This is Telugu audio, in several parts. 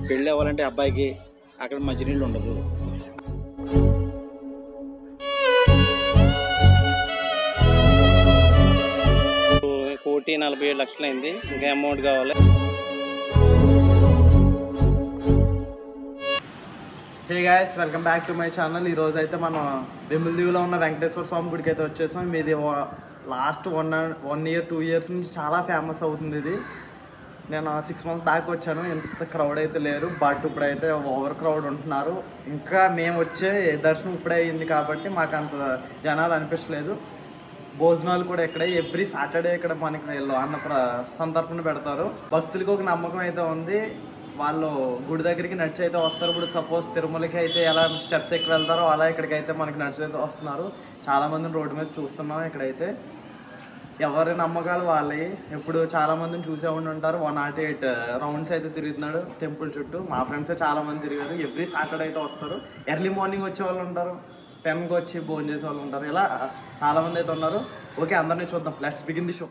పెళ్ళి అవ్వాలంటే అబ్బాయికి అక్కడ మంచినీళ్ళు ఉండదు. ₹1,47,00,000 అయింది. ఇంకా అమౌంట్ కావాలి. Hey guys, welcome back to my channel. ఈరోజు అయితే మనం వెములదీవులో ఉన్న వెంకటేశ్వర స్వామి గుడికి అయితే వచ్చేసాం. ఇది లాస్ట్ 1 year 2 years నుంచి చాలా ఫేమస్ అవుతుంది ఇది. నేను 6 months బ్యాక్ వచ్చాను. ఇంత క్రౌడ్ అయితే లేరు, బట్ ఇప్పుడైతే ఓవర్ క్రౌడ్ ఉంటున్నారు. ఇంకా మేము వచ్చే దర్శనం ఇప్పుడే అయింది కాబట్టి మాకు అంత జనాలు అనిపించలేదు. భోజనాలు కూడా ఇక్కడ ఎవ్రీ సాటర్డే ఇక్కడ మనకి వీళ్ళు సంతర్పణ పెడతారు. భక్తులకి ఒక నమ్మకం అయితే ఉంది, వాళ్ళు గుడి దగ్గరికి నడిచి అయితే వస్తారు. ఇప్పుడు సపోజ్ తిరుమలకి అయితే ఎలా స్టెప్స్ ఎక్కి వెళ్తారో అలా ఇక్కడికైతే మనకి నడిచి అయితే వస్తున్నారు. చాలామందిని రోడ్డు మీద చూస్తున్నాం. ఇక్కడైతే ఎవరి నమ్మకాలు వాళ్ళవి. ఇప్పుడు చాలామందిని చూసే ఉండి ఉంటారు. 108 రౌండ్స్ అయితే తిరుగుతున్నాడు టెంపుల్ చుట్టూ. మా ఫ్రెండ్సే చాలామంది తిరిగారు. ఎవ్రీ సాటర్డే అయితే వస్తారు. ఎర్లీ మార్నింగ్ వచ్చే వాళ్ళు ఉంటారు, 10కి వచ్చి భోజనం చేసే వాళ్ళు ఉంటారు. ఇలా చాలామంది అయితే ఉన్నారు. ఓకే, అందరినీ చూద్దాం. Let's begin the show.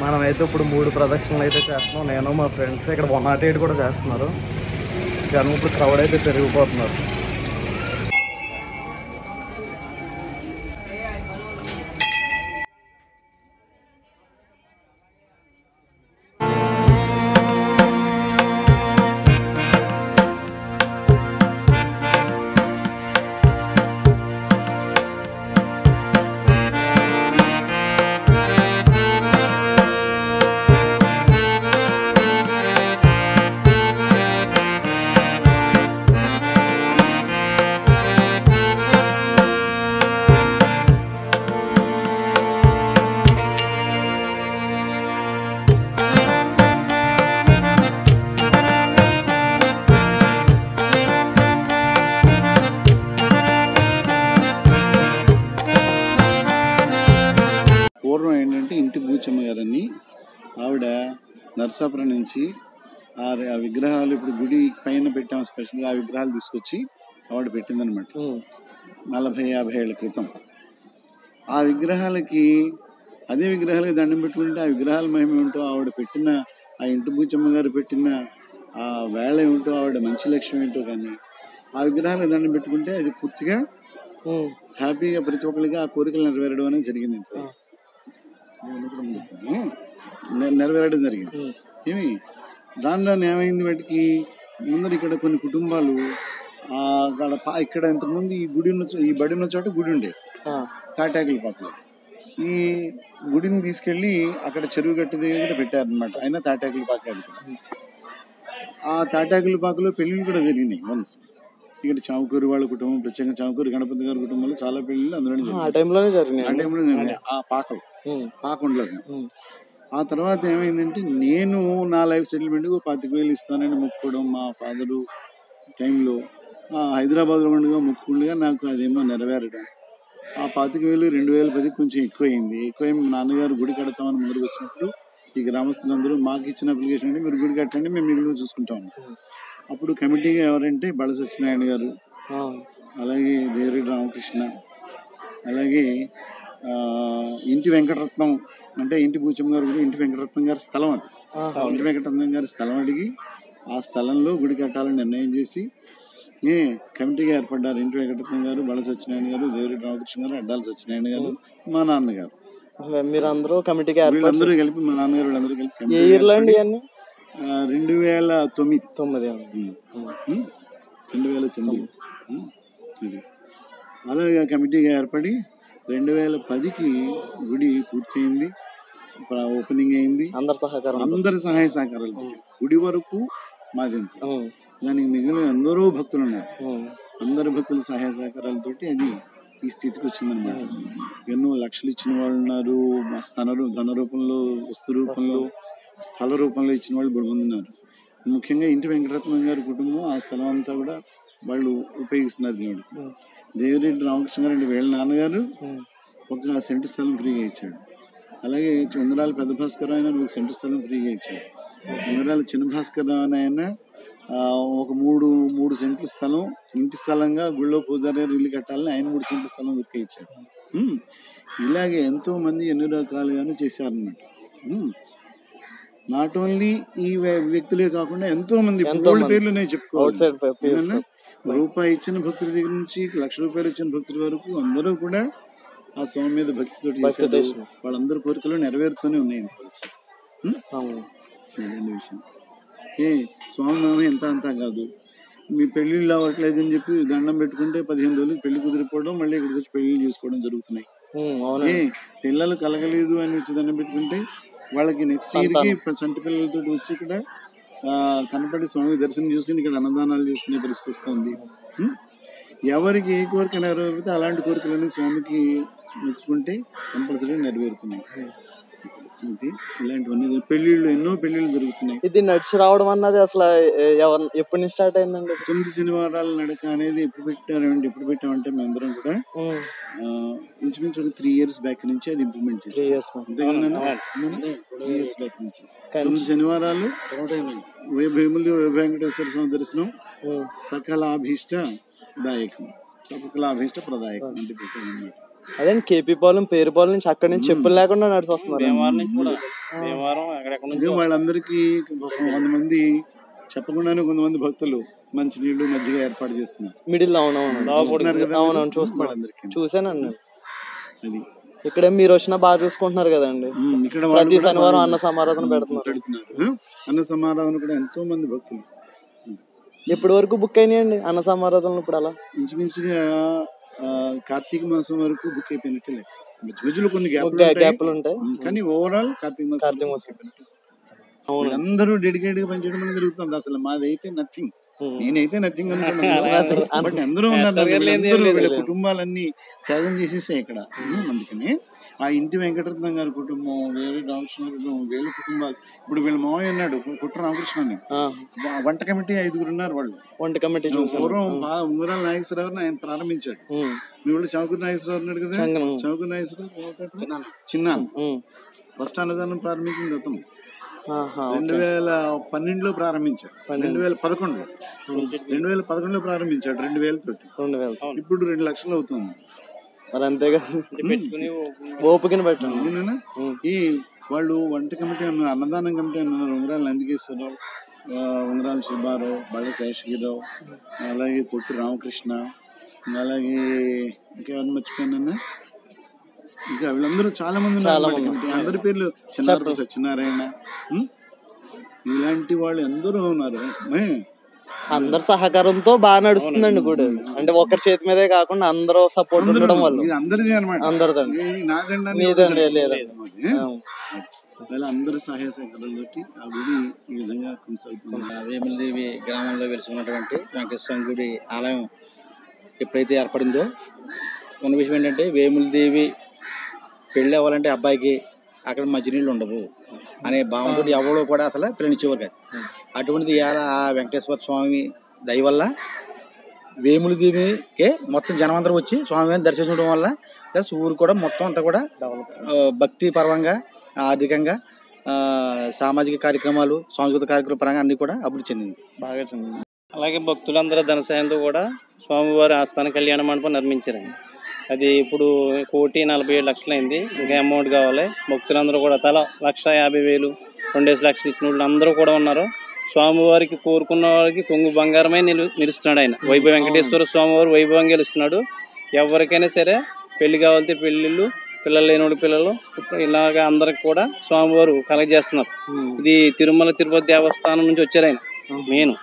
మనమైతే ఇప్పుడు 3 ప్రదక్షిణలు అయితే చేస్తున్నాం. నేను మా ఫ్రెండ్స్ ఇక్కడ 108 కూడా చేస్తున్నారు. జనం ఇప్పుడు క్రౌడ్ అయితే పెరిగిపోతున్నారు. పూర్వం ఏంటంటే ఇంటి బూచమ్మ గారని ఆవిడ నరసాపురం నుంచి ఆ విగ్రహాలు ఇప్పుడు గుడి పైన పెట్టాము స్పెషల్గా. ఆ విగ్రహాలు తీసుకొచ్చి ఆవిడ పెట్టిందనమాట 40-50 ఏళ్ల క్రితం. ఆ విగ్రహాలకి అదే విగ్రహాలకి దండం పెట్టుకుంటే ఆ విగ్రహాల మహిమ ఏమిటో, ఆవిడ పెట్టిన ఆ ఇంటి బూచమ్మ గారు పెట్టిన ఆ వేళ ఏమిటో, ఆవిడ మంచి లక్ష్యం ఏంటో, కానీ ఆ విగ్రహాలకు దండం పెట్టుకుంటే అది పూర్తిగా హ్యాపీగా ప్రతి ఒక్కరికి ఆ కోరికలు నెరవేరడం అనేది జరిగింది. నెరవేరడం జరిగింది. ఏమి దానిలో ఏమైంది, వాటికి ముందర ఇక్కడ కొన్ని కుటుంబాలు ఇక్కడ ఇంతకుముందు ఈ బడి ఉన్న చోట గుడి ఉండే తాటాకుల పాకలో. ఈ గుడిని తీసుకెళ్లి అక్కడ చెరువు గట్టు దగ్గర పెట్టారనమాట. అయినా తాటాకుల పాక. ఆ తాటాకుల పాకలో పెళ్లిళ్ళు కూడా జరిగినాయి. వన్స్ ఇక్కడ చావుకూరు వాళ్ళ కుటుంబం, ప్రత్యేకంగా చావుకూరు గణపతి గారి కుటుంబంలో చాలా పెళ్లిళ్ళు అందులోనే జరిగినాయి. ఆ పాకలో పాకుండలో. ఆ తర్వాత ఏమైందంటే, నేను నా లైఫ్ సెటిల్మెంట్కి 25,000 ఇస్తానని మొక్కుకోవడం, మా ఫాదరు టైంలో హైదరాబాద్లో ఉండగా మొక్కుకుండగా నాకు అదేమో నెరవేరడం. ఆ 25,000 2010 కొంచెం ఎక్కువైంది. మా నాన్నగారు గుడి కడతామని ముందుకు వచ్చినప్పుడు ఈ గ్రామస్తులందరూ మాకు ఇచ్చిన అప్లికేషన్ అంటే, మీరు గుడి కట్టండి, మేము మిగిలిన చూసుకుంటాం. అప్పుడు కమిటీగా ఎవరంటే బళ సత్యనారాయణ గారు, అలాగే దేవరెడ్డి రామకృష్ణ, అలాగే ఇంటి వెంకటరత్నం, అంటే ఇంటి బూచమ్మ గారు కూడా ఇంటి వెంకటరత్నం గారి స్థలం అది. ఇంటి వెంకటరత్నం గారి స్థలం అడిగి ఆ స్థలంలో గుడి కట్టాలని నిర్ణయం చేసి కమిటీగా ఏర్పడ్డారు. ఇంటి వెంకటరత్నం గారు, బళ సత్యనారాయణ గారు, దేవరెడ్డి రామకృష్ణ గారు, అడ్డాల సత్యనారాయణ గారు, మా నాన్నగారు. మీరందరూ కమిటీగా వీళ్ళందరూ కలిపి, మా నాన్నగారు వీళ్ళందరూ కలిపి 2009. 2009 ఇది అలాగే కమిటీగా ఏర్పడి 2010కి గుడి పూర్తయింది, ఓపెనింగ్ అయింది. అందరి సహాయ సహకారాలు. గుడి వరకు మాదింత, దానికి మిగిలిన ఎందరో భక్తులు ఉన్నారు. అందరు భక్తుల సహాయ సహకారాలతోటి అది ఈ స్థితికి వచ్చిందనమాట. ఎన్నో లక్షలు ఇచ్చిన వాళ్ళు ఉన్నారు, ధన రూపంలో, వస్తు రూపంలో, స్థల రూపంలో ఇచ్చిన వాళ్ళు బడిమంది ఉన్నారు. ముఖ్యంగా ఇంటి వెంకటరత్నం గారి కుటుంబం ఆ స్థలం అంతా కూడా వాళ్ళు ఉపయోగిస్తున్నారు. దేవుడు దేవిరెడ్డి రామకృష్ణ గారు అంటే వీళ్ళ నాన్నగారు 1 సెంటు స్థలం ఫ్రీగా ఇచ్చాడు. అలాగే ఉంగరాల పెద్ద భాస్కర్ ఆయన 1 సెంటు స్థలం ఫ్రీగా ఇచ్చాడు. ఉంగరాల చిన్న భాస్కర్ ఆయన ఒక 3 సెంట్ల స్థలం ఇంటి స్థలంగా గుళ్ళో పూజారి గారు ఇల్లు కట్టాలని ఆయన 3 సెంట్ల స్థలం ఊరికే ఇచ్చాడు. ఇలాగే ఎంతో మంది ఎన్నో రకాలుగానే చేశారన్నమాట. నాట్ ఓన్లీ ఈ వ్యక్తులే కాకుండా ఎంతో మంది పేర్లు నేను చెప్పుకోవాలి. రూపాయి ఇచ్చిన భక్తుల దగ్గర నుంచి ₹1,00,000 ఇచ్చిన భక్తుల వరకు అందరూ కూడా ఆ స్వామి మీద భక్తితోటి చేశారు. వాళ్ళందరి కోరికలు నెరవేరుతూనే ఉన్నాయి. విషయం స్వామి నామం ఎంత అంతా కాదు. మీ పెళ్లిళ్ళు అవ్వట్లేదు అని చెప్పి దండం పెట్టుకుంటే 15 రోజులు పెళ్లి కుదిరిపోవడం, మళ్ళీ ఇక్కడికి వచ్చి పెళ్లి చేసుకోవడం జరుగుతున్నాయి. పిల్లలు కలగలేదు అని వచ్చి దండం పెట్టుకుంటే వాళ్ళకి నెక్స్ట్ ఇయర్ కి చంటి పిల్లలతో వచ్చి ఇక్కడ కనపడి స్వామి దర్శనం చూసుకుని ఇక్కడ అన్నదానాలు చేసుకునే పరిస్థితి వస్తుంది. ఎవరికి ఏ కోరిక నెరవేరితే అలాంటి కోరికలన్నీ స్వామికి మొక్కుకుంటే కంపల్సరీ నెరవేరుతున్నాయి. ఇలాంటివన్నీ పెళ్లిళ్ళు, ఎన్నో పెళ్లిళ్ళు జరుగుతున్నాయి. ఇది నడిచి రావడం అన్నది అసలు ఎప్పటి నుంచి స్టార్ట్ అయిందండి? 9 శనివారాల నడక అనేది ఎప్పుడు పెట్టామంటే మేమందరం కూడా ఇంచుమించు ఒక 3 years బ్యాక్ నుంచి అది ఇంప్లిమెంట్ చేసాం. 3 years బ్యాక్ నుంచి 9 శనివారాలు వేముల వెంకటేశ్వర స్వామి దర్శనం సకలాభీష్ట ప్రదాయకం అంటే పెట్టామన్నమాట. అదే కేపీ పాలెం, పేరుపాలెం నుంచి అక్కడి నుంచి చెప్పులు లేకుండా నడిచి వస్తున్నారు. వాళ్ళందరికీ కొంతమంది చెప్పకుండానే కొంతమంది భక్తులు మంచినీళ్లు, మజ్జిగ ఏర్పాటు చేస్తున్నారు మిడిల్. అవునవును చూసానండి. అది ఇక్కడ మీరు వచ్చినా బాగా చూసుకుంటున్నారు కదండి. ఇక్కడ ప్రతి శనివారం అన్న సమారాధన పెడుతున్నారు. అన్న సమారాధన కూడా ఎంతో మంది భక్తులు. ఎప్పటి వరకు బుక్ అయినాయండి అన్న సమారాధనలు? ఇప్పుడు అలా ఇంచుమించుగా కార్తీక మాసం వరకు బుక్ అయిపోయినట్టే లెక్క. మధ్యలో కొన్ని గ్యాప్లు ఉంటాయి కానీ ఓవరాల్ కార్తీక మాసం అందరూ డెడికేట్ గా పనిచేయడం అనేది జరుగుతుంది. అసలు మాదైతే నథింగ్, నేనైతే నథింగ్ అనుకున్నాను. బట్ అందరూ ఉన్నారు, వీళ్ళ కుటుంబాలన్నీ త్యాగం చేసేసాయి ఇక్కడ. అందుకని ఆ ఇంటి వెంకటరత్నం గారి కుటుంబం, వేరే రామకృష్ణ కుటుంబం, వీళ్ళ కుటుంబాలు. ఇప్పుడు వీళ్ళ మావయ్య ఉన్నాడు కుట్ర రామకృష్ణ అని, వంట కమిటీ 5 ఉన్నారు. వాళ్ళు వంట కమిటీ పూర్వం ఉంగరాల నాగేశ్వరరావు ఆయన ప్రారంభించాడు. మీ వాళ్ళు చౌకూరు నాగేశ్వరరావు ఉన్నాడు కదా, చౌకూరు నాగేశ్వరరావు చిన్న ఫస్ట్ అన్నదానం ప్రారంభించింది అతను 2012లో ప్రారంభించాడు. 2011లో ప్రారంభించాడు 2000 తోటి. ఇప్పుడు 2 లక్షలు అవుతుంది. మరి అంతేగా ఓపికని పెట్టండి. ఈ వాళ్ళు వంట కమిటీ అన్నారు, అన్నదానం కమిటీ అన్నారు. ఉంగరాలు నందికేశ్వరరావు, ఉంగరాల సుబ్బారావు, బళ్ళ శేషగిరిరావు, అలాగే కొట్టు రామకృష్ణ, అలాగే ఇంకెవరిని మర్చిపోయినా, ఇంకా వీళ్ళందరూ చాలా మంది ఉన్నారు. అందరి పేర్లు చిన్నారపు సత్యనారాయణ, ఇలాంటి వాళ్ళు అందరూ ఉన్నారు. అందరి సహకారంతో బాగా నడుస్తుందండి గుడి. అంటే ఒకరి చేతి మీదే కాకుండా అందరూ సపోర్ట్ ఉండడం వల్ల అందరిది అనమాట. అందరిదండి, అందరి సహాయ సహకారాలతో ఆ గుడి ఈ విధంగా కొనసాగుతుంది. వేములదేవి గ్రామంలో వెలుసుకున్నటువంటి వెంకటేశ్వర గుడి ఆలయం ఎప్పుడైతే ఏర్పడిందో, ఉన్న విషయం ఏంటంటే వేములదేవి పెళ్ళి అవ్వాలంటే అబ్బాయికి అక్కడ మంచినీళ్ళు ఉండవు అనే భావంతో ఎవరో కూడా అసలు ప్రేమించేవారు కాదు. అటువంటిది ఇవాళ ఆ వెంకటేశ్వర స్వామి దయ వల్ల వేములదేవికే మొత్తం జనమందరూ వచ్చి స్వామిని దర్శించడం వల్ల ప్లస్ ఊరు కూడా మొత్తం అంతా కూడా భక్తి పరంగా, ఆర్థికంగా, సామాజిక కార్యక్రమాలు, సాంస్కృతిక కార్యక్రమాల పరంగా అన్ని కూడా అభివృద్ధి చెందింది, బాగా చెందింది. అలాగే భక్తులందరూ ధన సాయంతో కూడా స్వామివారి ఆస్థాన కళ్యాణ మండపం నిర్మించారండి. అది ఇప్పుడు 1,47,00,000 అయింది. ఇంకా అమౌంట్ కావాలి. భక్తులందరూ కూడా తల 1,50,000, 2 లక్షలు ఇచ్చిన వాళ్ళు అందరూ కూడా ఉన్నారు. స్వామివారికి కోరుకున్న వారికి కొంగు బంగారమై నిలుస్తున్నాడు ఆయన. వైభవ వెంకటేశ్వర స్వామివారు వైభవంగా గెలుస్తున్నాడు. ఎవరికైనా సరే పెళ్లి కావాలంటే పెళ్లిళ్ళు, పిల్లలు లేని పిల్లలు, ఇలాగ అందరికి కూడా స్వామివారు కలగజేస్తున్నారు. ఇది తిరుమల తిరుపతి దేవస్థానం నుంచి వచ్చారు ఆయన. మెయిన్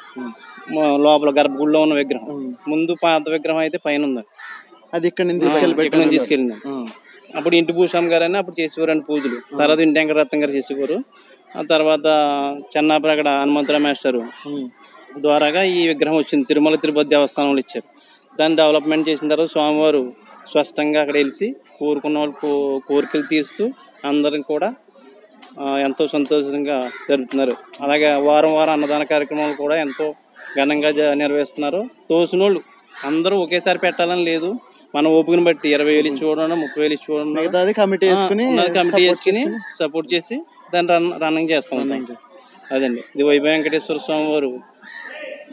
లోపల గర్భగుడిలో ఉన్న విగ్రహం, ముందు పాత విగ్రహం అయితే పైన ఉంది, అది ఇక్కడ నుంచి తీసుకెళ్ళింది. అప్పుడు ఇంటి భూస్వామి గారు అని అప్పుడు చేసేవారు పూజలు. తర్వాత ఇంటి వెంకటరత్నం గారు చేసేవారు. ఆ తర్వాత చెన్నాపరగడ హనుమంతరావు మాస్టరు ద్వారాగా ఈ విగ్రహం వచ్చింది. తిరుమల తిరుపతి దేవస్థానంలో ఇచ్చారు. దాన్ని డెవలప్మెంట్ చేసిన తర్వాత స్వామివారు స్పష్టంగా అక్కడ వెలిసి కోరుకున్న వాళ్ళు కోరికలు తీరుస్తూ అందరం కూడా ఎంతో సంతోషంగా జరుపుతున్నారు. అలాగే వారం వారం అన్నదాన కార్యక్రమాలు కూడా ఎంతో ఘనంగా నిర్వహిస్తున్నారు. తోసినోళ్ళు అందరూ ఒకేసారి పెట్టాలని లేదు, మన ఓపికను బట్టి 20,000 ఇచ్చి చూడడం, 30,000 ఇచ్చి చూడడం, కమిటీ వేసుకుని సపోర్ట్ చేసి దాన్ని రన్నింగ్ చేస్తాం. అదండి, ఇది వైభవ వెంకటేశ్వర స్వామి వారు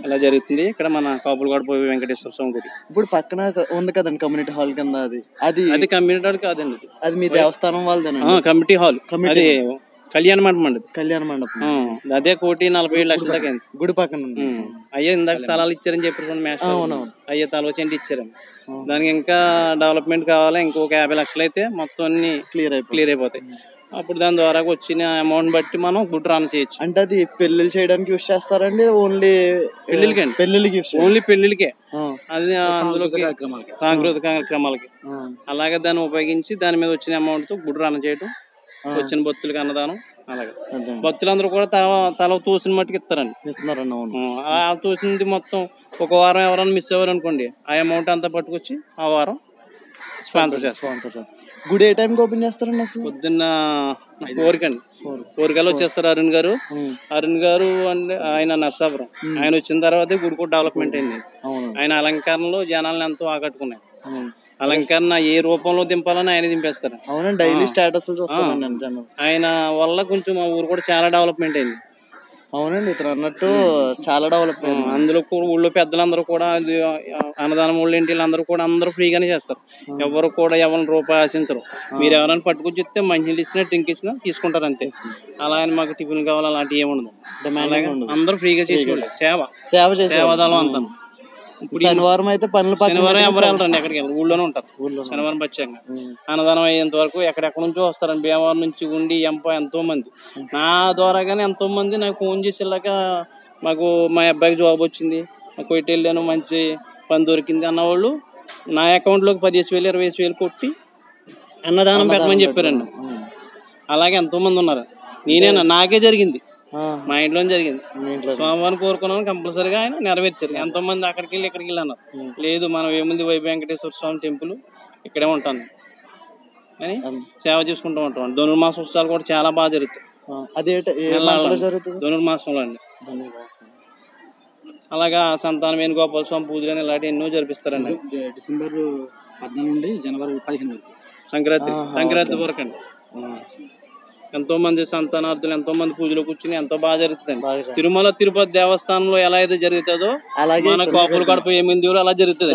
అలా జరుగుతుంది. ఇక్కడ మన కాపులగూడ వైభవ వెంకటేశ్వర స్వామి గుడి. ఇప్పుడు పక్కన ఉంది కదండి కమ్యూనిటీ హాల్ కింద, అది కమ్యూనిటీ హాల్ కాదండి, అది మీ దేవస్థానం వాళ్ళదేనా? కమిటీ హాల్, అది కళ్యాణ మండపం అండి. కళ్యాణ మండపం అదే 1,47 లక్షల దాకా గుడి పక్కన. అయ్యో ఇందాక స్థలాలు ఇచ్చారని చెప్పి అయ్యో తలవచెంటి ఇచ్చారండి. దానికి ఇంకా డెవలప్మెంట్ కావాలి, ఇంకొక 50 లక్షలు అయితే మొత్తం అన్ని క్లియర్ అయిపోతాయి. అప్పుడు దాని ద్వారా వచ్చిన అమౌంట్ బట్టి మనం గుడి రన్ చేయొచ్చు. అంటే అది పెళ్లిళ్ళు చేయడానికి యూస్ చేస్తారండి? ఓన్లీ పెళ్లిళ్ళకే అది, అందులో సాంస్కృతిక కార్యక్రమాలకి. అలాగే దాన్ని ఉపయోగించి దాని మీద వచ్చిన అమౌంట్ తో గుడి రన్ చేయడం, వచ్చిన భక్తులకి అన్నదానం. అలాగే భక్తులందరూ కూడా తల తోసిన మట్టుకు ఇస్తారండి. ఆ తోసింది మొత్తం ఒక వారం ఎవరైనా మిస్ అవ్వరు అనుకోండి, ఆ అమౌంట్ అంతా పట్టుకొచ్చి ఆ వారం స్పాన్సర్ చేస్తారు. గుడి ఏ టైంకి ఓపెన్ చేస్తారండి? అసలు పొద్దున్న 4 వచ్చేస్తారు అరుణ్ గారు అంటే ఆయన నర్సాపురం. ఆయన వచ్చిన తర్వాత గుడి కూడా డెవలప్మెంట్ అయింది. ఆయన అలంకరణలో జనాలను ఎంతో ఆకట్టుకున్నాయి. అలంకరణ ఏ రూపంలో దింపాలని ఆయన దింపేస్తారు. డైలీ స్టేటస్ ఆయన వల్ల కొంచెం మా ఊరు కూడా చాలా డెవలప్మెంట్ అయింది. అవునండి, ఇతను అన్నట్టు చాలా డెవలప్మెంట్. అందులో ఊళ్ళో పెద్దలందరూ కూడా అన్నదానం ఊళ్ళో ఇంటి అందరూ కూడా అందరూ ఫ్రీగానే చేస్తారు. ఎవరు కూడా ఎవరిని రూపాయి ఆశించరు. మీరు ఎవరైనా పట్టుకొచ్చి చెప్తే మంచినీళ్ళు ఇచ్చినా డ్రింక్ ఇచ్చినా తీసుకుంటారు అంతే. అలా అని మాకు టిఫిన్ కావాలి అలాంటివి ఏముండదు. అందరూ ఫ్రీగా చేసుకోవాలి. సేవాదాలం అంతా. శనివారం అయితే శనివారం ఎవరు వెళ్తారండి, ఎక్కడికి వెళ్ళరు, ఊళ్ళోనే ఉంటారు. శనివారం పచ్చంగా అన్నదానం అయ్యేంత వరకు ఎక్కడెక్కడ నుంచో వస్తారండి. భీమవరం నుంచి, ఉండి, ఎంతో మంది. నా ద్వారాగానే ఎంతో మంది నాకు ఫోన్ చేసేలాక మాకు మా అబ్బాయికి జాబ్ వచ్చింది, నాకు ఇటు వెళ్ళాను, మంచి పని దొరికింది అన్నవాళ్ళు నా అకౌంట్లోకి 15,000 20,000 కొట్టి అన్నదానం పెట్టమని చెప్పారండి. అలాగే ఎంతో మంది ఉన్నారు. నాకే జరిగింది, మా ఇంట్లో జరిగింది. స్వామివారిని కోరుకున్నాను, కంపల్సరీగా ఆయన నెరవేర్చారు. ఎంతో మంది అక్కడికి వెళ్ళి ఇక్కడికి వెళ్ళి అన్నారు, లేదు మనం ఏముంది వైభవ వెంకటేశ్వర స్వామి టెంపుల్ ఇక్కడే ఉంటాను అని సేవ చేసుకుంటూ ఉంటాం. ధనుర్మాస ఉత్సవాలు కూడా చాలా బాగా జరుగుతాయి. ధనుర్మాసంలో అండి. అలాగా సంతాన వేణుగోపాల స్వామి పూజలు ఇలాంటి ఎన్నో జరిపిస్తారండి. డిసెంబర్ 14 నుండి జనవరి 15 వరకు సంక్రాంతి వరకు అండి. ఎంతో మంది సంతానార్థులు ఎంతో మంది పూజలు కూర్చుని ఎంతో బాగా జరుగుతుంది. తిరుమల తిరుపతి దేవస్థానంలో ఎలా అయితే జరుగుతుందో మన కాపులగూడ 8 అలా జరుగుతుంది.